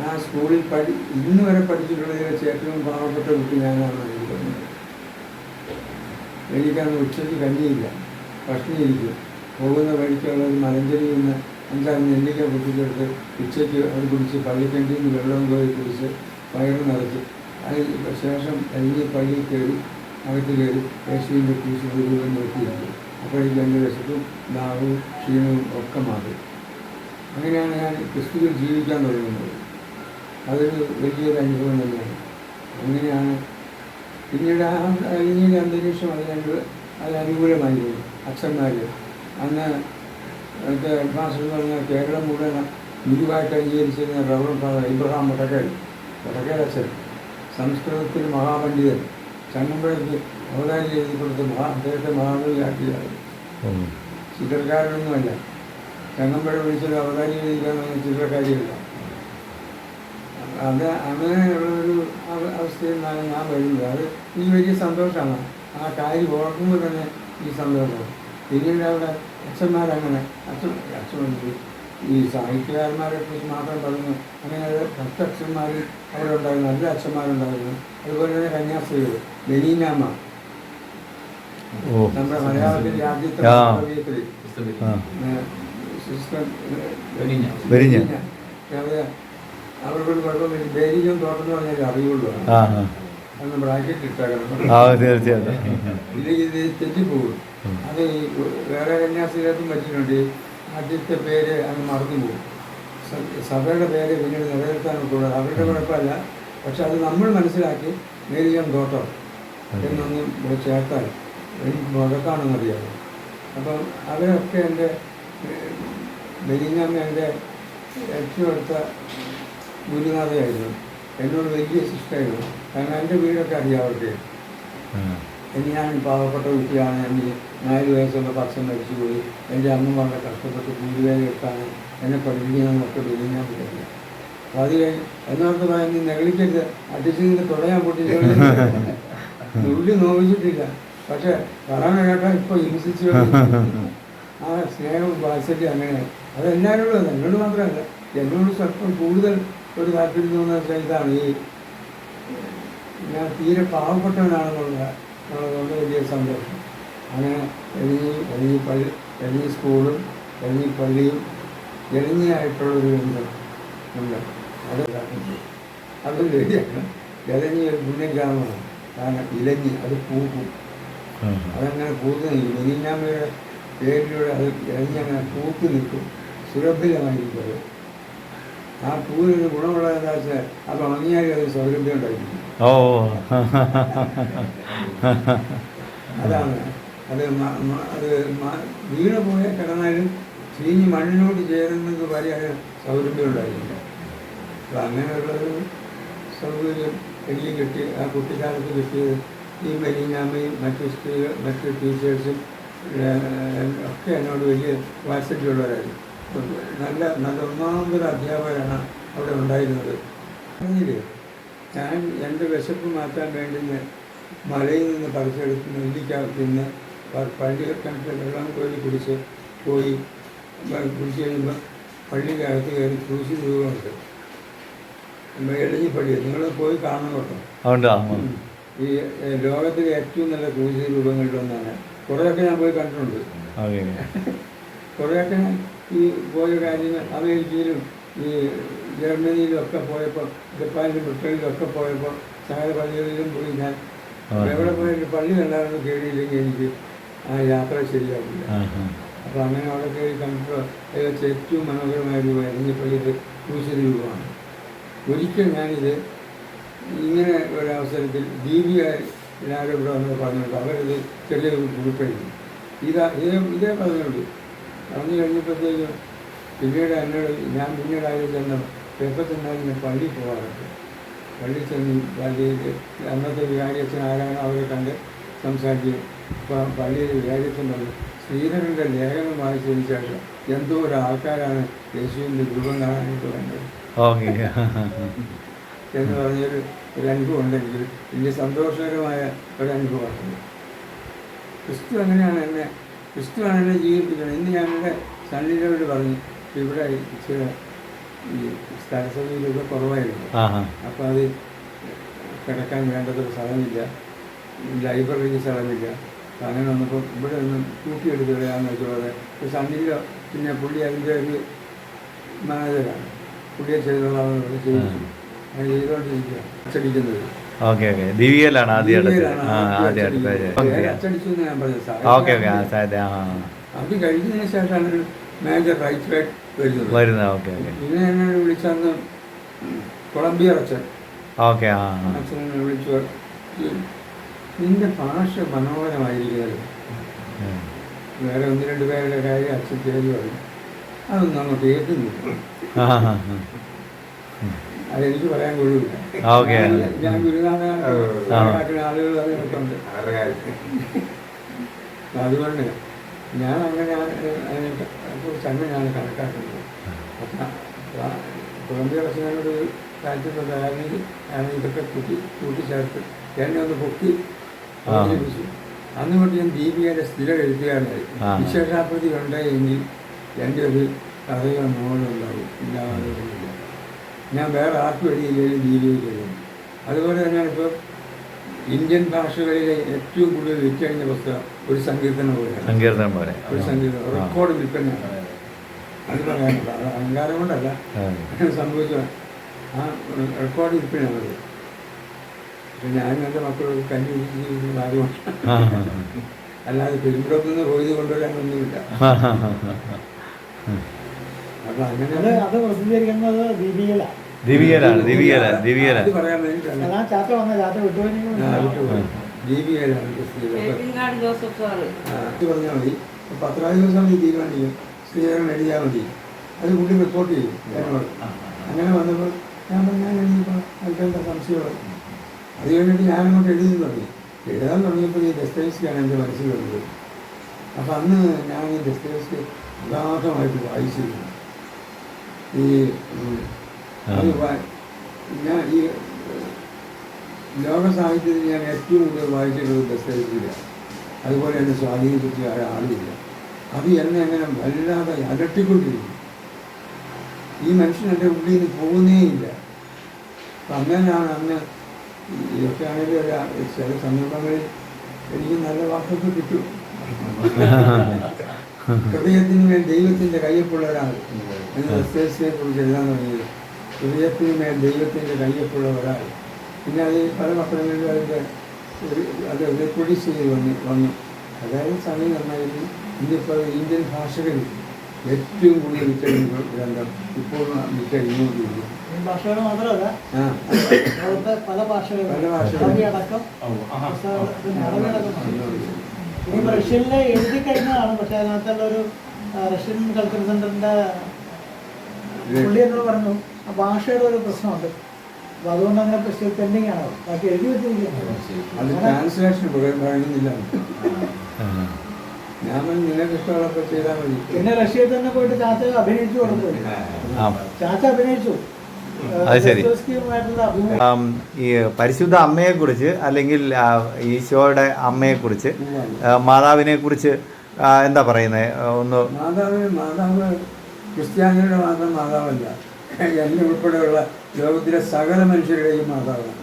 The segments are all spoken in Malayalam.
ആ സ്കൂളിൽ ഇന്ന് വരെ പഠിച്ചിട്ടുള്ളതിൽ വെച്ച് ഏറ്റവും പാവപ്പെട്ട കുട്ടി ഞാനാണ് എനിക്ക് തോന്നുന്നത്. എനിക്കന്ന് ഉച്ചയ്ക്ക് കഞ്ഞിയില്ല, പട്ടിണിയിരിക്കും. പോകുന്ന വഴിക്കുള്ളത് മലഞ്ചെരിയിൽ നിന്ന് 5-6 നെല്ലിക്ക പൊട്ടിച്ചെടുത്ത് ഉച്ചയ്ക്ക് അത് കുടിച്ച് പള്ളിക്കണ്ടിയിൽ നിന്ന് വെള്ളം കോരി കുടിച്ച് വയറ് നിറച്ച് അതിന് ശേഷം കഴിഞ്ഞ് പള്ളിയിൽ കയറി അകത്ത് കയറി യേശുവിൻ്റെ കുരിശ് മുഴുവൻ നോക്കിയിരിക്കും. അപ്പോഴേക്കും എൻ്റെ വിശപ്പും ദാഹവും ക്ഷീണവും ഒക്കെ മാറി. അങ്ങനെയാണ് ഞാൻ ക്രിസ്തുവിൽ ജീവിക്കാൻ തുടങ്ങുന്നത്. അതൊരു വലിയൊരു അനുഭവം തന്നെയാണ്. അങ്ങനെയാണ് പിന്നീട് കഴിഞ്ഞ അന്തരീക്ഷം അത് അനുകൂലമായിരുന്നു. അച്ഛന്മാർ അന്ന് ഹെഡ്മാസ്റ്റർ എന്ന് പറഞ്ഞാൽ കേരളം മുഴുവൻ ഗുരുവായിട്ട് അംഗീകരിച്ചിരുന്ന റവറൻഡ് ഫാദർ ഇബ്രഹാം മുട്ടക്കേൽ അച്ഛൻ, സംസ്കൃതത്തിൽ മഹാപണ്ഡിതൻ, ചങ്ങമ്പുഴയ്ക്ക് അവതാരി എഴുതി കൊടുത്ത് അദ്ദേഹത്തെ മഹാകവിയാക്കിയതാണ്. ചിത്രകാരനൊന്നുമല്ല. ചങ്ങമ്പുഴ വിളിച്ചൊരു അവതാരി എഴുതിക്കാന്ന് ചിത്രകാരിയല്ല. അങ്ങനെയുള്ളൊരു അവസ്ഥയിൽ നിന്നാണ് ഞാൻ വരുന്നത്. അത് ഈ വലിയ സന്തോഷമാണ്. ആ കാര്യം ഓർക്കുമ്പോൾ തന്നെ ഈ സന്തോഷം. പിന്നീട് അവിടെ അച്ഛന്മാരങ്ങനെ അച്ഛനുണ്ട്. ഈ സാഹിത്യകാരന്മാരെ കുറിച്ച് മാത്രം പറഞ്ഞു. അങ്ങനെ 10 അച്ഛന്മാർ അവിടെ ഉണ്ടായിരുന്നു, നല്ല അച്ഛന്മാരുണ്ടായിരുന്നു. അതുപോലെ തന്നെ കന്യാസ്ത്രീകൾ, ബെനീനാമ്മ, നമ്മുടെ മലയാളത്തിൻ്റെ ആദ്യത്തെ സിസ്റ്റർ അവരോട് കുഴപ്പമില്ല. ബേരിക്കും തോട്ടം പറഞ്ഞാൽ അറിയുള്ളൂ. അന്ന് ബ്രാക്കറ്റ് ഇട്ടാക്കണം, ഇല്ലെങ്കിൽ ഇത് തെറ്റിപ്പോകും. അത് വേറെ കന്യാസ്ത്രീകൾക്കും പറ്റിയിട്ടുണ്ട്. ആദ്യത്തെ പേര് അങ്ങ് മറന്നു പോകും. സഭയുടെ പേര് പിന്നീട് നിലനിർത്താനൊക്കെ അവരുടെ കുഴപ്പമില്ല. പക്ഷെ അത് നമ്മൾ മനസ്സിലാക്കി മേരിയം തോട്ടം എന്നൊന്നും ചേർത്താൽ എനിക്ക് മുടക്കാണെന്നറിയാമോ. അപ്പം അവരൊക്കെ എൻ്റെ ബെനിഞ്ഞാമ്മ എൻ്റെ ഏറ്റവും അടുത്ത ഗുരുനാഥയായിരുന്നു. എന്നോട് വലിയ ശിഷ്ടമായിരുന്നു. കാരണം എൻ്റെ വീടൊക്കെ അറിയാം അവർക്ക്. ഞാൻ പാവപ്പെട്ട കുട്ടിയാണ്. എനിക്ക് 4 വയസ്സുള്ള അച്ഛൻ മരിച്ചു പോയി. എൻ്റെ അമ്മ വളരെ കഷ്ടപ്പെട്ട് കൂലിവേല എടുത്താണ് എന്നെ പഠിപ്പിക്കുന്നതൊക്കെ ബെനിഞ്ഞാൻ പറ്റില്ല. അപ്പോൾ അത് എന്നോർത്ത് പറയാൻ നീ നെഗളിക്കരുത്, അടിച്ചിങ്ങനെ തുടയാൻ പൊട്ടിച്ചോളൂ. ഉള്ളി നോവിച്ചിട്ടില്ല. പക്ഷെ പറയാൻ കേട്ടാൽ ഇപ്പോൾ ഹിംസിച്ചു. ആ സ്നേഹവും വാത്സല്യം അങ്ങനെ അതെല്ലാവരോടും അല്ല, എന്നോട് മാത്രമല്ല. എന്നോട് സ്വല്പം കൂടുതൽ ഒരു താല്പര്യം തോന്നുന്ന വെച്ചാൽ ഇതാണ്, ഈ ഞാൻ തീരെ പാവപ്പെട്ടവനാണെന്നുള്ളതുകൊണ്ട് വലിയ സന്തോഷം. അങ്ങനെ എഴുതി സ്കൂളും എഴുതി പള്ളിയും എളിഞ്ഞായിട്ടുള്ളൊരു ബന്ധം ഉണ്ട്. അതൊരു ശരിയാണ്. ഇലഞ്ഞി ഒരു പുണ്യം ഗ്രാമമാണ്. കാരണം ഇലഞ്ഞി അത് പൂക്കും. അതങ്ങനെ പൂത്ത് നിൽക്കും. ബെനിഞ്ഞാമ്മയുടെ പേരിലൂടെ അത് ഇലഞ്ഞി അങ്ങനെ പൂത്ത് നിൽക്കും, സുരഭിലമായിരിക്കും. അത് ആ പൂവിനൊരു ഗുണമുള്ളത് എന്താ വെച്ചാൽ അത് ഉണങ്ങിയാലും അത് സൗരഭ്യം ഉണ്ടായിരിക്കും. അതാണ് അത്. വീണ് പോയ കിടന്നാലും ചീഞ്ഞ് മണ്ണിനോട് ചേരുന്നത് വരെ അത് സൗരഭ്യം ഉണ്ടായിരിക്കില്ല. അപ്പം അങ്ങനെയുള്ളൊരു സൗകര്യം എനിക്ക് കിട്ടി. ആ കുട്ടിക്കാലത്ത് കിട്ടിയത് ഈ ബെനിഞ്ഞാമ്മയും മറ്റു ടീച്ചേഴ്സും ഒക്കെ എന്നോട് വലിയ വാത്സല്യമുള്ളവരായിരുന്നു. നല്ല ഒന്നാമതൊരു അധ്യാപകരാണ് അവിടെ ഉണ്ടായിരുന്നത്. പറഞ്ഞില്ലേ, ഞാൻ എൻ്റെ വിശപ്പ് മാറ്റാൻ വേണ്ടി മലയിൽ നിന്ന് പറിച്ചെടുത്ത് നെല്ലിക്ക തിന്ന് പള്ളിക്കണക്കിൽ വെള്ളം കോരി കുടിച്ച് കഴിയുമ്പോൾ പള്ളിക്കകത്ത് കയറി ക്രൂശി രൂപമുണ്ട്. എളിഞ്ഞിപ്പള്ളി നിങ്ങൾ പോയി കാണണം കേട്ടോ. ഈ ലോകത്തിലെ ഏറ്റവും നല്ല ക്രൂശി രൂപങ്ങളിലൊന്നാണ്. കുറേയൊക്കെ ഞാൻ പോയി കണ്ടിട്ടുണ്ട്. കുറേയൊക്കെ ഈ പോയ കാര്യങ്ങൾ അമേരിക്കയിലും ഈ ജർമ്മനിയിലും ഒക്കെ പോയപ്പോൾ, ജപ്പാനിലും ബ്രിട്ടനിലും ഒക്കെ പോയപ്പോൾ സകല പള്ളികളിലും പോയി ഞാൻ എവിടെ പോയാലും പള്ളി കണ്ടാലും കയറിയില്ലെങ്കിൽ എനിക്ക് ആ യാത്ര ശരിയാവില്ല. അപ്പോൾ അങ്ങനെ അവിടെ കയറി കണ്ടപ്പോൾ ഏകദേശം ഏറ്റവും മനോഹരമായ രൂപമായിരുന്നു പള്ളിയുടെ ക്രൂശി രൂപമാണ്. ഒരിക്കൽ ഞാനിത് ഇങ്ങനെ ഒരവസരത്തിൽ ദീപികാരും ഇവിടെ വന്ന് പറഞ്ഞിട്ടുണ്ട്. അവരത് ചെറിയൊരു ഗ്രൂപ്പായിരുന്നു. ഇതേ പറഞ്ഞുള്ളൂ. പറഞ്ഞു കഴിഞ്ഞപ്പോഴത്തേക്കും പിന്നീട് എന്നോട് ഞാൻ പിന്നീടായാലും ചെന്ന എപ്പോൾ ചെന്നാലും പള്ളി പോകാറുണ്ട്. പള്ളി ചെന്ന് പള്ളിയിൽ അന്നത്തെ വികാരിയച്ഛൻ ആരാണ് അവരെ കണ്ട് സംസാരിച്ച് പള്ളിയിൽ വികാരിയച്ഛൻ പറഞ്ഞു, ശ്രീധരൻ്റെ ലേഖനം വായിച്ചതിന് ശേഷം എന്തോ ഒരു ആൾക്കാരാണ് യേശുവിൻ്റെ രൂപം കാണാനായിട്ട് വേണ്ടത് എന്ന് പറഞ്ഞൊരു അനുഭവം ഉണ്ടെങ്കിൽ വലിയ സന്തോഷകരമായ ഒരനുഭവമാണ്. ക്രിസ്തുവാണ് എന്നെ ജീവിപ്പിക്കുന്നത്. ഇന്ന് ഞാൻ എൻ്റെ സണ്ണിനോട് പറഞ്ഞു, ഇവിടെ ഈ സ്ഥലസൗകര്യമൊക്കെ കുറവായിരുന്നു. അപ്പോൾ അത് കിടക്കാൻ വേണ്ടത്ര സ്ഥലമില്ല, ലൈബ്രറിക്ക് സ്ഥലമില്ല. അപ്പം അങ്ങനെ വന്നപ്പോൾ ഇവിടെ ഒന്ന് കൂട്ടിയെടുത്ത് കളയാന്ന് വെച്ചപോലെ ഒരു സണ്ണിലോ പിന്നെ പുള്ളി അതിൻ്റെ ഒരു മാനേജറാണ്, പുള്ളിയെ ചെയ്തോളാമെന്ന് പറഞ്ഞ് ചെയ്തു. അത് ചെയ്തുകൊണ്ടിരിക്കുക അച്ചടിക്കുന്നത്. അച്ചടിച്ചു എന്ന് ഞാൻ പറഞ്ഞത്. അത് കഴിഞ്ഞതിന് ശേഷമാണ് മേജർ റൈറ്റ് വരുന്നത്. പിന്നെ എന്നോട് വിളിച്ചന്ന് കൊളംബിയ അച്ഛനെ വിളിച്ചു, നിന്റെ ഭാഷ മനോഹരമായിരിക്കുന്നത്. വേറെ 1-2 പേരുടെ കാര്യം അച്ഛൻ ചെയ്തു പറഞ്ഞു. അതൊന്നും അങ്ങോട്ട് കേൾക്കുന്നില്ല. അതെനിക്ക് പറയാൻ കൊള്ളില്ല. ഞാൻ ഗുരുനാഥനാക്കുന്ന ആളുകൾ അതിനൊക്കെയുണ്ട്. അതുകൊണ്ട് ഞാൻ അങ്ങനെ അതിനെക്കുറിച്ച് അങ്ങനെയാണ് കണക്കാക്കുന്നത്. കൊളംബിയ പ്രശ്നങ്ങളോട് താല്പര്യപ്പെട്ട കാരണം ഇതൊക്കെ കൂട്ടിച്ചേർത്ത് എന്നെ ഒന്ന് പൊക്കി അവതരിപ്പിച്ചു. അന്ന് തൊട്ട് ഞാൻ ദീപികയുടെ സ്ഥിരം എഴുത്തുകാരനായി. വിശേഷാപ്രതി ഉണ്ടായെങ്കിൽ എൻ്റെ ഒരു കഥയോ നോവലോ ഉണ്ടാവും, ഇല്ലാതെ ഞാൻ വേറെ ആർക്കും എഴുതിയില്ലെങ്കിലും ദീപികയ്ക്ക് എഴുതുന്നു. അതുപോലെ തന്നെയാണ് ഇപ്പോൾ ഇന്ത്യൻ ഭാഷകളിലെ ഏറ്റവും കൂടുതൽ വിറ്റഴിഞ്ഞ പുസ്തകം ഒരു സങ്കീർത്തനം പോലെ. ഒരു സങ്കീർത്തനം റെക്കോർഡ് വിൽപ്പനയാണ്. അത് പറയാനുണ്ട്, അത് അഹങ്കാരം കൊണ്ടല്ല സംഭവിച്ച ആ റെക്കോർഡ് വിൽപ്പനയാണത്. അപ്പം ഞാനും എൻ്റെ മക്കളൊക്കെ കഞ്ഞി ജീവിക്കുന്ന കാര്യമാണ്, അല്ലാതെ പെരുമ്പുറത്ത് നിന്ന് പോയത് കൊണ്ടുവരാനൊന്നുമില്ല. അപ്പം അങ്ങനെ അത് പ്രസിദ്ധീകരിക്കുന്നത് ദീപികയിലാണ്. പറയാൻ വേണ്ടിയിട്ടാണ് പറഞ്ഞാൽ മതി. പത്രാധിപ സമിതി തീരുമാനിക്കും, ശ്രീധരൻ എഴുതിയാൽ മതി, അത് പുള്ളി റിപ്പോർട്ട് ചെയ്യും എന്നോട്. അങ്ങനെ വന്നപ്പോൾ ഞാൻ എഴുതിയപ്പോൾ അതിൻ്റെ സംശയമാണ്. അത് കഴിഞ്ഞിട്ട് ഞാനങ്ങോട്ട് എഴുതി തുടങ്ങി. എഴുതാൻ തുടങ്ങിയപ്പോൾ ഈ ദസ്തയേവ്സ്കിയാണ് എൻ്റെ മനസ്സിൽ വന്നത്. അപ്പം അന്ന് ഞാൻ ഈ ദസ്തയേവ്സ്കി അഗാധമായിട്ട് വായിച്ചിരുന്നു. ഈ അത് ഞാൻ ഈ ലോക സാഹിത്യത്തിൽ ഞാൻ ഏറ്റവും കൂടുതൽ വായിച്ചിട്ടുള്ളത് ദസ്തയേവ്സ്കിയാണ്. അതുപോലെ എന്നെ സ്വാധീനിപ്പിച്ച ആളില്ല. അത് എന്നെ അങ്ങനെ വല്ലാതെ അലട്ടിക്കൊണ്ടിരിക്കും. ഈ മനുഷ്യൻ എൻ്റെ ഉള്ളിൽ നിന്ന് പോകുന്നേയില്ല. അപ്പം അങ്ങനെയാണ് അന്ന് ഇതൊക്കെ ആണെങ്കിലും ചില സന്ദർഭങ്ങളിൽ എനിക്ക് നല്ല വാക്കൊക്കെ കിട്ടും. ഹൃദയത്തിന് മേൽ ദൈവത്തിൻ്റെ കയ്യൊപ്പുള്ള ഒരാൾ എന്ന് ദസ്തയേവ്സ്കിയെ കുറിച്ച് എഴുതാൻ തുടങ്ങിയത്. ഹൃദയത്തിന് മേൽ ദൈവത്തിൻ്റെ കയ്യൊപ്പുള്ള ഒരാൾ. പിന്നെ അത് പല പത്രങ്ങളിലും അത് റെപ്രൊഡ്യൂസ് ചെയ്ത് വന്നു. അതായത് സമയം നന്നായിരുന്നു. ഇന്നിപ്പോൾ ഇന്ത്യൻ ഭാഷകളിൽ ഏറ്റവും കൂടുതൽ വിറ്റഴിഞ്ഞ ഗ്രന്ഥം ഇപ്പോൾ വിറ്റഴിഞ്ഞുകൊണ്ടിരിക്കും. ഭാഷകൾ മാത്രമല്ല, പല ഭാഷകളും റഷ്യനിലെ എഴുതി കഴിഞ്ഞതാണ്. പക്ഷെ അതിനകത്തുള്ള ഒരു റഷ്യൻ കൾച്ചർ സെന്ററിന്റെ പുള്ളി എന്നോട് പറഞ്ഞു ആ ഭാഷയുടെ ഒരു പ്രശ്നമുണ്ട്, അപ്പോൾ അതുകൊണ്ട് അങ്ങനെ പെൻഡിങ് ആണ്. ബാക്കി എഴുതി വെച്ചിരിക്കുന്നത് ചെയ്താൽ മതി. പിന്നെ റഷ്യയിൽ തന്നെ പോയിട്ട് ചാച്ച അഭിനയിച്ചു കൊടുത്തു. ചാച്ച അഭിനയിച്ചു. ഈ പരിശുദ്ധ അമ്മയെക്കുറിച്ച് അല്ലെങ്കിൽ ഈശോയുടെ അമ്മയെക്കുറിച്ച് മാതാവിനെക്കുറിച്ച് എന്താ പറയുന്നത്? ഒന്ന് മാതാവ് ക്രിസ്ത്യാനികളുടെ മാത്രം മാതാവല്ല, എന്നെ ഉൾപ്പെടെയുള്ള ലോകത്തിലെ സകല മനുഷ്യരുടെയും മാതാവാണ്.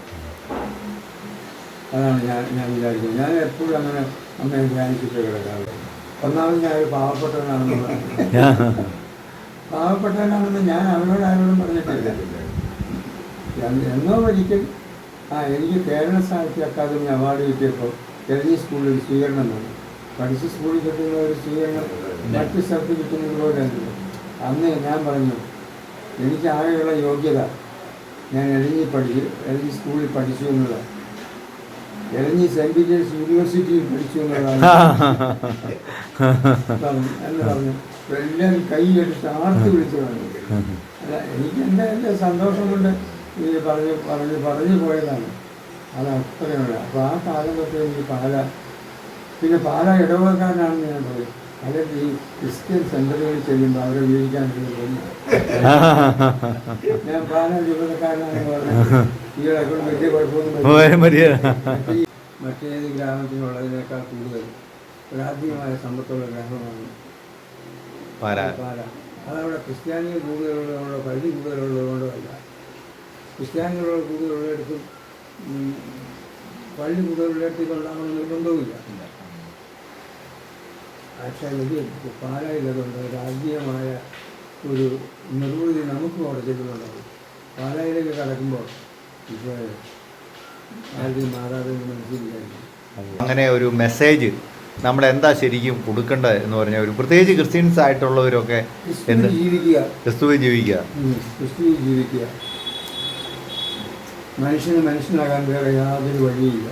അതാണ് ഞാൻ വിചാരിക്കുന്നത്. ഞാൻ എപ്പോഴും അങ്ങനെ അമ്മയെ ധ്യാനിച്ചിട്ട് കിടക്കാറ്. ഒന്നാമത് ഞാനൊരു പാവപ്പെട്ടവനാണെന്ന് ഞാൻ അവനോട് ആരോടും പറഞ്ഞിട്ടില്ല. എന്നോ ഒരിക്കൽ എനിക്ക് കേരള സാഹിത്യ അക്കാദമി അവാർഡ് കിട്ടിയപ്പോൾ എൽജി സ്കൂളിൽ ഒരു സ്വീകരണം വന്നു. പഠിച്ച സ്കൂളിൽ കിട്ടുന്ന ഒരു സ്വീകരണം മറ്റ് സ്ഥലത്ത് കിട്ടുന്നത് പോലെയല്ലോ. അന്ന് ഞാൻ പറഞ്ഞു, എനിക്ക് ആകെയുള്ള യോഗ്യത ഞാൻ എൽജി സ്കൂളിൽ പഠിച്ചു എന്നുള്ളത്, എൽജി സെൻറ് പീറ്റേഴ്സ് യൂണിവേഴ്സിറ്റിയിൽ പഠിച്ചു എന്നുള്ളതാണ് എന്ന് പറഞ്ഞു. എല്ലാവരും കൈ എടുത്ത് ആർത്ത് വിളിച്ചു പറഞ്ഞു. അല്ല, എനിക്ക് എൻ്റെ സന്തോഷം കൊണ്ട് ഈ പറഞ്ഞു പോയതാണ്. അത് അത്രയുള്ള. അപ്പോൾ ആ കാലം തൊട്ട് എനിക്ക് പാല ഇടവകക്കാരനാണെന്ന് ഞാൻ പറയും. അതായത് ഈ ക്രിസ്ത്യൻ സെൻ്ററുകളിൽ ചെല്ലുമ്പോൾ അവരെ ഉപയോഗിക്കാൻ തോന്നി. ഞാൻ പാല രൂപതക്കാരനാണെന്ന് പറഞ്ഞാൽ ഈയിടെ വലിയ കുഴപ്പമൊന്നും മറ്റേത് ഗ്രാമത്തിനുള്ളതിനേക്കാൾ കൂടുതൽ പ്രാഥമികമായ സമ്പത്തുള്ള ഗ്രാമമാണ് പാല. അതവിടെ ക്രിസ്ത്യാനികൾ കൂടുതലുള്ളതുകൊണ്ടോ പള്ളി കൂടുതലുള്ളതുകൊണ്ടോ അല്ല. ക്രിസ്ത്യാനികളുടെ കൂടുതലുള്ളിടത്തും പള്ളി കൂടുതലുള്ളിടത്തേക്ക് ഉണ്ടാകണമെന്ന് നിർബന്ധവുമില്ല. പക്ഷേ ഇത് പാലായിലതുകൊണ്ട് രാജ്യമായ ഒരു നിർവൃതി നമുക്കും അവിടെ ചെല്ലുന്നുണ്ടാവും. പാലായിലേക്ക് കടക്കുമ്പോൾ ഇപ്പോൾ ആരുടെയും മാതാവിന് മനസ്സിലായിരുന്നു. അങ്ങനെ ഒരു മെസ്സേജ് നമ്മൾ എന്താ ശരിക്കും കൊടുക്കേണ്ടത് എന്ന് പറഞ്ഞാൽ ഒരു പ്രത്യേകിച്ച് ക്രിസ്ത്യൻസ് ആയിട്ടുള്ളവരൊക്കെ എന്ത് ജീവിക്കുക, ക്രിസ്തുവിൽ ജീവിക്കുക, ക്രിസ്തുവിൽ ജീവിക്കുക. മനുഷ്യന് മനുഷ്യനാകാൻ വേറെ യാതൊരു വഴിയില്ല.